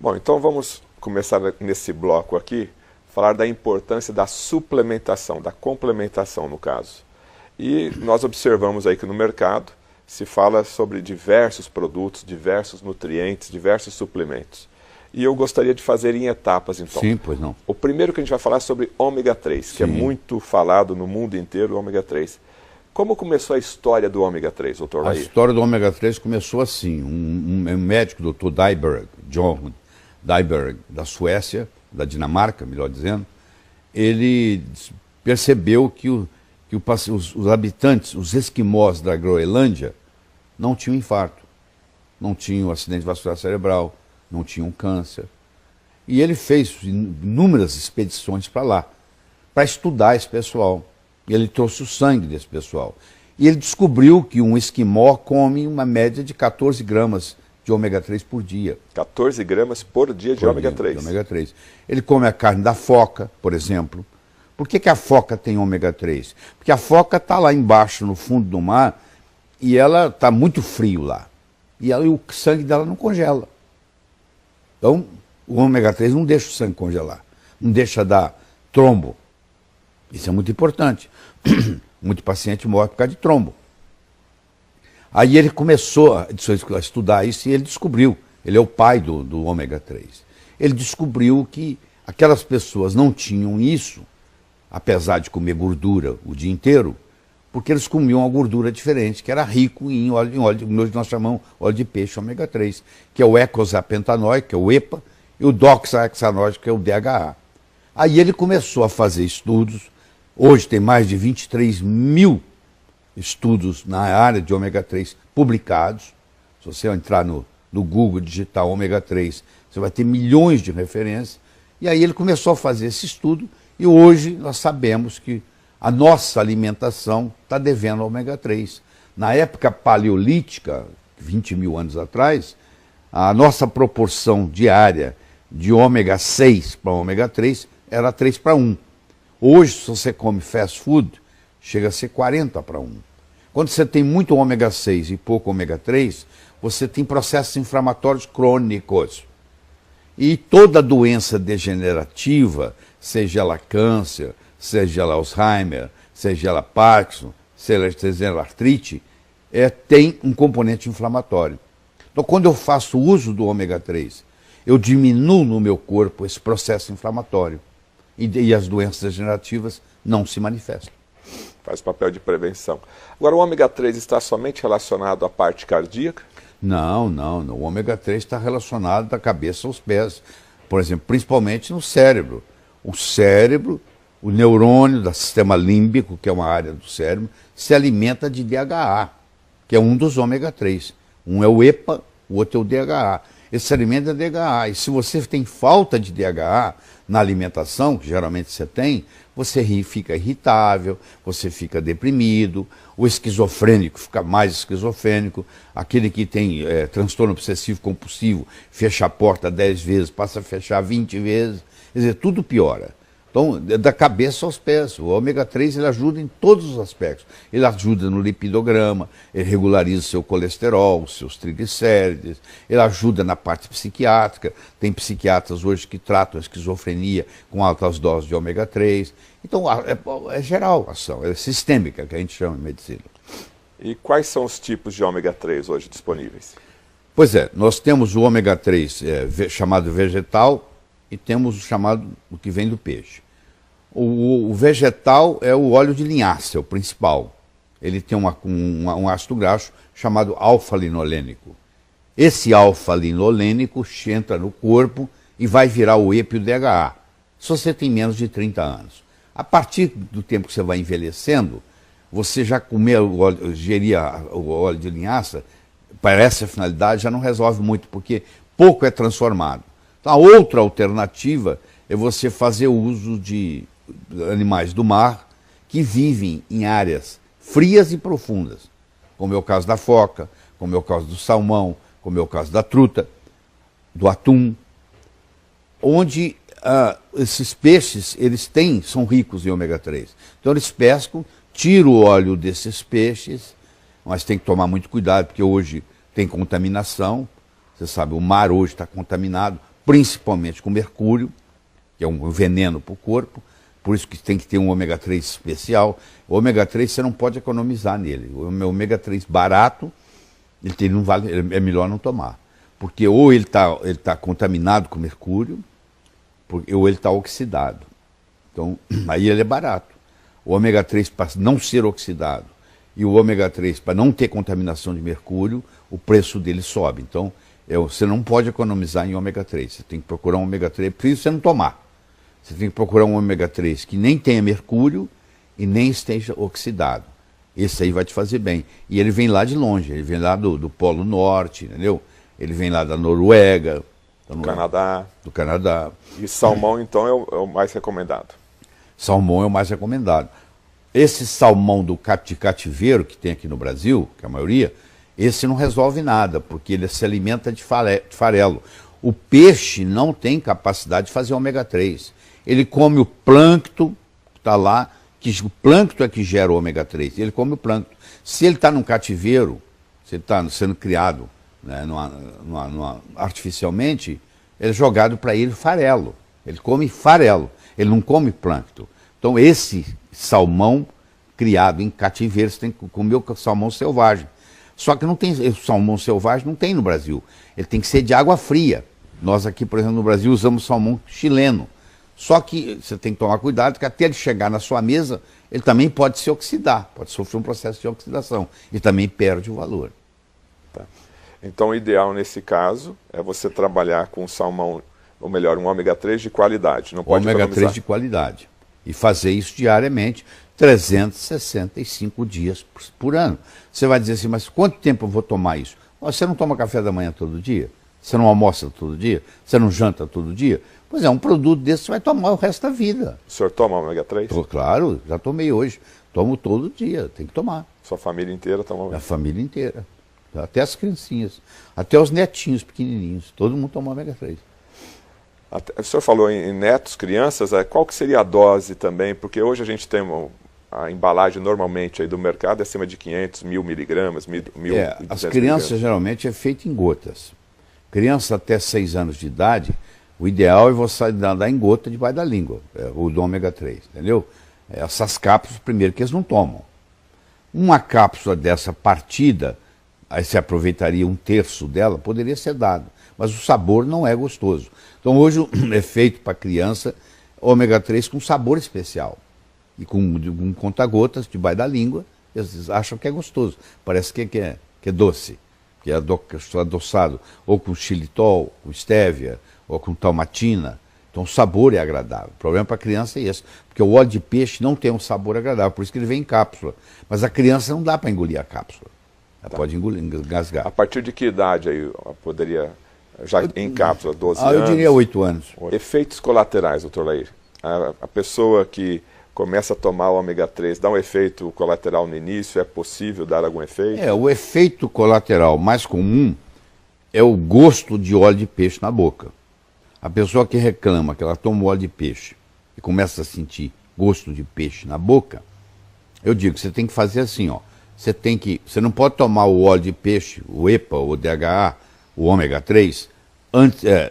Bom, então vamos começar nesse bloco aqui, falar da importância da suplementação, da complementação no caso. E nós observamos aí que no mercado se fala sobre diversos produtos, diversos nutrientes, diversos suplementos. E eu gostaria de fazer em etapas, então. Sim, pois não. O primeiro que a gente vai falar é sobre ômega 3, que é muito falado no mundo inteiro, o ômega 3. Como começou a história do ômega 3, doutor Lair? A história do ômega 3 começou assim. Um médico, doutor Dyberg, John Dyberg, da Suécia, da Dinamarca, melhor dizendo, ele percebeu que os habitantes, os esquimós da Groenlândia, não tinham infarto, não tinham acidente vascular cerebral, não tinham câncer. E ele fez inúmeras expedições para lá, para estudar esse pessoal. E ele trouxe o sangue desse pessoal. E ele descobriu que um esquimó come uma média de 14 gramas de ômega 3 por dia. 14 gramas por dia de ômega 3. De ômega 3. Ele come a carne da foca, por exemplo. Por que a foca tem ômega 3? Porque a foca está lá embaixo, no fundo do mar, e ela está muito frio lá. E o sangue dela não congela. Então, o ômega 3 não deixa o sangue congelar. Não deixa dar trombo. Isso é muito importante. Muito paciente morre por causa de trombo. Aí ele começou a estudar isso e ele descobriu. Ele é o pai do ômega 3. Ele descobriu que aquelas pessoas não tinham isso, apesar de comer gordura o dia inteiro, porque eles comiam uma gordura diferente, que era rico em óleo, hoje nós chamamos óleo de peixe ômega 3, que é o eicosapentaenoico, que é o EPA, e o doxahexanoico, que é o DHA. Aí ele começou a fazer estudos. Hoje tem mais de 23 mil estudos na área de ômega 3 publicados. Se você entrar no Google digitar ômega 3, você vai ter milhões de referências. E aí ele começou a fazer esse estudo e hoje nós sabemos que a nossa alimentação está devendo ao ômega 3. Na época paleolítica, 20 mil anos atrás, a nossa proporção diária de ômega 6 para ômega 3 era 3 para 1. Hoje, se você come fast food, chega a ser 40 para 1. Quando você tem muito ômega 6 e pouco ômega 3, você tem processos inflamatórios crônicos. E toda doença degenerativa, seja ela câncer, seja ela Alzheimer, seja ela Parkinson, seja ela artrite, tem um componente inflamatório. Então, quando eu faço uso do ômega 3, eu diminuo no meu corpo esse processo inflamatório. E as doenças degenerativas não se manifestam. Faz papel de prevenção. Agora, o ômega 3 está somente relacionado à parte cardíaca? Não. O ômega 3 está relacionado da cabeça aos pés. Por exemplo, principalmente no cérebro. O cérebro, o neurônio do sistema límbico, que é uma área do cérebro, se alimenta de DHA, que é um dos ômega 3. Um é o EPA, o outro é o DHA. Esse se alimenta de DHA. E se você tem falta de DHA na alimentação, que geralmente você tem, você fica irritável, você fica deprimido, o esquizofrênico fica mais esquizofrênico, aquele que tem transtorno obsessivo compulsivo fecha a porta 10 vezes, passa a fechar 20 vezes, quer dizer, tudo piora. Então, da cabeça aos pés, o ômega 3 ele ajuda em todos os aspectos. Ele ajuda no lipidograma, ele regulariza o seu colesterol, os seus triglicérides, ele ajuda na parte psiquiátrica. Tem psiquiatras hoje que tratam a esquizofrenia com altas doses de ômega 3. Então, é geral a ação, é sistêmica, que a gente chama em medicina. E quais são os tipos de ômega 3 hoje disponíveis? Pois é, nós temos o ômega 3 chamado vegetal, e temos o chamado, o que vem do peixe. O vegetal é o óleo de linhaça, é o principal. Ele tem um ácido graxo chamado alfa-linolênico. Esse alfa-linolênico entra no corpo e vai virar o EPA e o DHA, se você tem menos de 30 anos. A partir do tempo que você vai envelhecendo, você já gerir o óleo de linhaça, para essa finalidade, já não resolve muito, porque pouco é transformado. Então, a outra alternativa é você fazer uso de animais do mar que vivem em áreas frias e profundas, como é o caso da foca, como é o caso do salmão, como é o caso da truta, do atum, onde esses peixes são ricos em ômega 3. Então eles pescam, tiram o óleo desses peixes, mas tem que tomar muito cuidado, porque hoje tem contaminação. Você sabe, o mar hoje está contaminado, principalmente com mercúrio, que é um veneno para o corpo, por isso que tem que ter um ômega 3 especial. O ômega 3 você não pode economizar nele. O ômega 3 barato, não vale, é melhor não tomar. Porque ou ele tá contaminado com mercúrio, ou ele está oxidado. Então, aí ele é barato. O ômega 3 para não ser oxidado e o ômega 3 para não ter contaminação de mercúrio, o preço dele sobe. Então, você não pode economizar em ômega 3. Você tem que procurar um ômega 3, por isso você não tomar. Você tem que procurar um ômega 3 que nem tenha mercúrio e nem esteja oxidado. Esse aí vai te fazer bem. E ele vem lá de longe, ele vem lá do Polo Norte, entendeu? Ele vem lá da Noruega. Do Canadá. E salmão, então, é o mais recomendado? Salmão é o mais recomendado. Esse salmão de cativeiro que tem aqui no Brasil, que é a maioria, esse não resolve nada, porque ele se alimenta de farelo. O peixe não tem capacidade de fazer ômega 3. Ele come o plâncton que está lá, que o plâncton é que gera o ômega 3. Ele come o plâncton. Se ele está num cativeiro, se ele está sendo criado, né, artificialmente, ele é jogado para ele farelo. Ele come farelo, ele não come plâncton. Então esse salmão criado em cativeiro, você tem que comer o salmão selvagem. Só que não tem, o salmão selvagem não tem no Brasil. Ele tem que ser de água fria. Nós aqui, por exemplo, no Brasil, usamos salmão chileno. Só que você tem que tomar cuidado, que até ele chegar na sua mesa, ele também pode se oxidar, pode sofrer um processo de oxidação e também perde o valor. Tá. Então, o ideal nesse caso é você trabalhar com salmão, ou melhor, um ômega 3 de qualidade. Não pode ômega 3 de qualidade. E fazer isso diariamente, 365 dias por ano. Você vai dizer assim, mas quanto tempo eu vou tomar isso? Você não toma café da manhã todo dia? Você não almoça todo dia? Você não janta todo dia? Pois é, um produto desse você vai tomar o resto da vida. O senhor toma ômega 3? Claro, já tomei hoje. Tomo todo dia, tem que tomar. Sua família inteira toma ômega 3? A família inteira. Até as criancinhas. Até os netinhos pequenininhos. Todo mundo toma ômega 3. O senhor falou em netos, crianças, qual que seria a dose também? Porque hoje a gente tem a embalagem normalmente aí do mercado é acima de 500, 1000 miligramas, 1.200 as crianças geralmente é feito em gotas. Criança até 6 anos de idade, o ideal é você dar em gota debaixo da língua, o do ômega 3, entendeu? Essas cápsulas, primeiro, que eles não tomam. Uma cápsula dessa partida, aí você aproveitaria 1/3 dela, poderia ser dado, mas o sabor não é gostoso. Então hoje é feito para criança ômega 3 com sabor especial. E com conta-gotas debaixo da língua, eles acham que é gostoso. Parece que é doce, que é adoçado, ou com xilitol, com estévia, ou com talmatina. Então o sabor é agradável. O problema para a criança é esse, porque o óleo de peixe não tem um sabor agradável, por isso que ele vem em cápsula. Mas a criança não dá para engolir a cápsula. Ela pode engasgar. A partir de que idade aí poderia, já em cápsula, 12 anos? Eu diria 8 anos. Efeitos colaterais, doutor Lair. A pessoa que começa a tomar o ômega 3, dá um efeito colateral no início, é possível dar algum efeito? O efeito colateral mais comum é o gosto de óleo de peixe na boca. A pessoa que reclama que ela toma óleo de peixe e começa a sentir gosto de peixe na boca, eu digo que você tem que fazer assim, ó. Você não pode tomar o óleo de peixe, o EPA, o DHA, o ômega 3,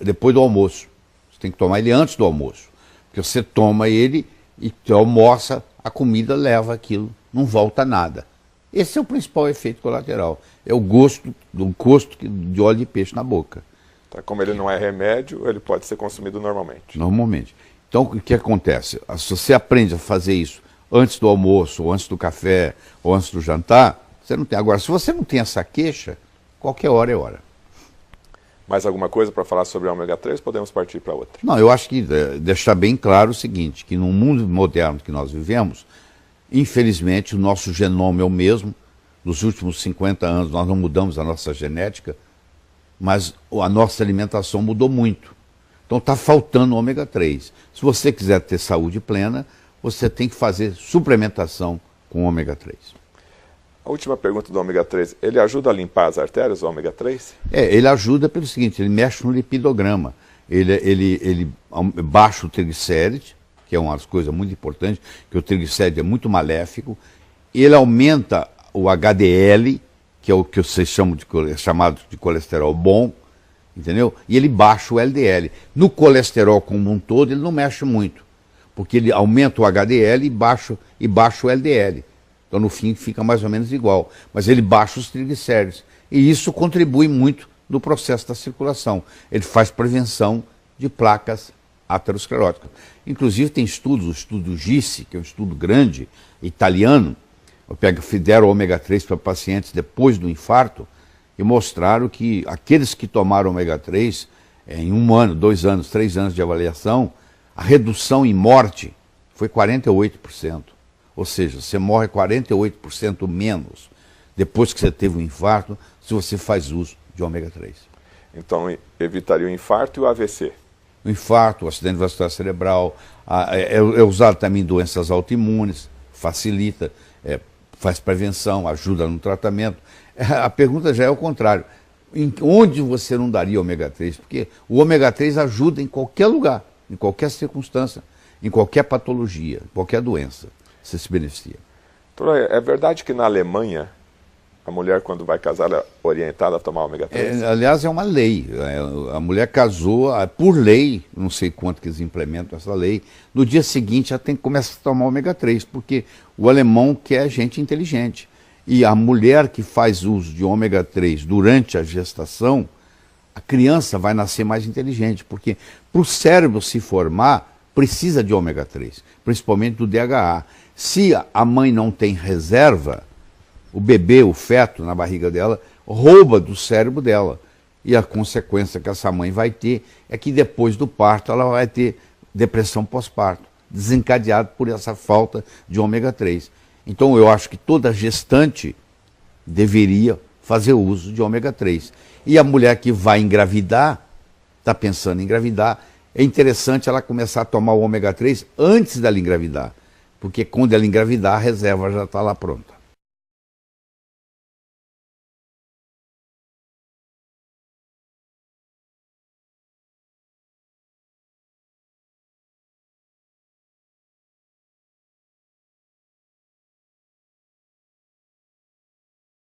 depois do almoço. Você tem que tomar ele antes do almoço. Porque você toma ele e almoça, a comida leva aquilo, não volta nada. Esse é o principal efeito colateral. É o gosto de óleo de peixe na boca. Tá, como ele não é remédio, ele pode ser consumido normalmente. Normalmente. Então, o que acontece? Se você aprende a fazer isso antes do almoço, ou antes do café, ou antes do jantar, você não tem. Agora, se você não tem essa queixa, qualquer hora é hora. Mais alguma coisa para falar sobre o ômega 3? Podemos partir para outra. Não, eu acho que deixar bem claro o seguinte, que no mundo moderno que nós vivemos, infelizmente o nosso genoma é o mesmo. Nos últimos 50 anos nós não mudamos a nossa genética, mas a nossa alimentação mudou muito. Então está faltando ômega 3. Se você quiser ter saúde plena, você tem que fazer suplementação com ômega 3. A última pergunta do ômega 3, ele ajuda a limpar as artérias, o ômega 3? Ele ajuda pelo seguinte, ele mexe no lipidograma, ele baixa o triglicéride, que é uma das coisas muito importantes, que o triglicéride é muito maléfico, ele aumenta o HDL, que é o que vocês chamam chamado de colesterol bom, entendeu? E ele baixa o LDL. No colesterol como um todo, ele não mexe muito, porque ele aumenta o HDL e baixa o LDL. Então, no fim, fica mais ou menos igual. Mas ele baixa os triglicéridos. E isso contribui muito no processo da circulação. Ele faz prevenção de placas ateroscleróticas. Inclusive, tem estudos, o estudo GISSE, que é um estudo grande, italiano, fizeram ômega 3 para pacientes depois do infarto, e mostraram que aqueles que tomaram ômega 3, em 1 ano, 2 anos, 3 anos de avaliação, a redução em morte foi 48%. Ou seja, você morre 48% menos depois que você teve um infarto, se você faz uso de ômega 3. Então, evitaria o infarto e o AVC? O infarto, o acidente vascular cerebral, é usado também em doenças autoimunes, facilita, faz prevenção, ajuda no tratamento. A pergunta já é o contrário. Onde você não daria ômega 3? Porque o ômega 3 ajuda em qualquer lugar, em qualquer circunstância, em qualquer patologia, qualquer doença. Você se beneficia. Doutor, é verdade que na Alemanha a mulher, quando vai casar, é orientada a tomar ômega 3? Aliás, é uma lei. A mulher casou, por lei, não sei quanto que eles implementam essa lei, no dia seguinte ela tem que começar a tomar ômega 3, porque o alemão quer gente inteligente. E a mulher que faz uso de ômega 3 durante a gestação, a criança vai nascer mais inteligente, porque para o cérebro se formar, precisa de ômega 3, principalmente do DHA. Se a mãe não tem reserva, o bebê, o feto na barriga dela, rouba do cérebro dela. E a consequência que essa mãe vai ter é que depois do parto ela vai ter depressão pós-parto, desencadeado por essa falta de ômega 3. Então eu acho que toda gestante deveria fazer uso de ômega 3. E a mulher que vai engravidar, está pensando em engravidar, é interessante ela começar a tomar o ômega 3 antes dela engravidar. Porque quando ela engravidar, a reserva já está lá pronta.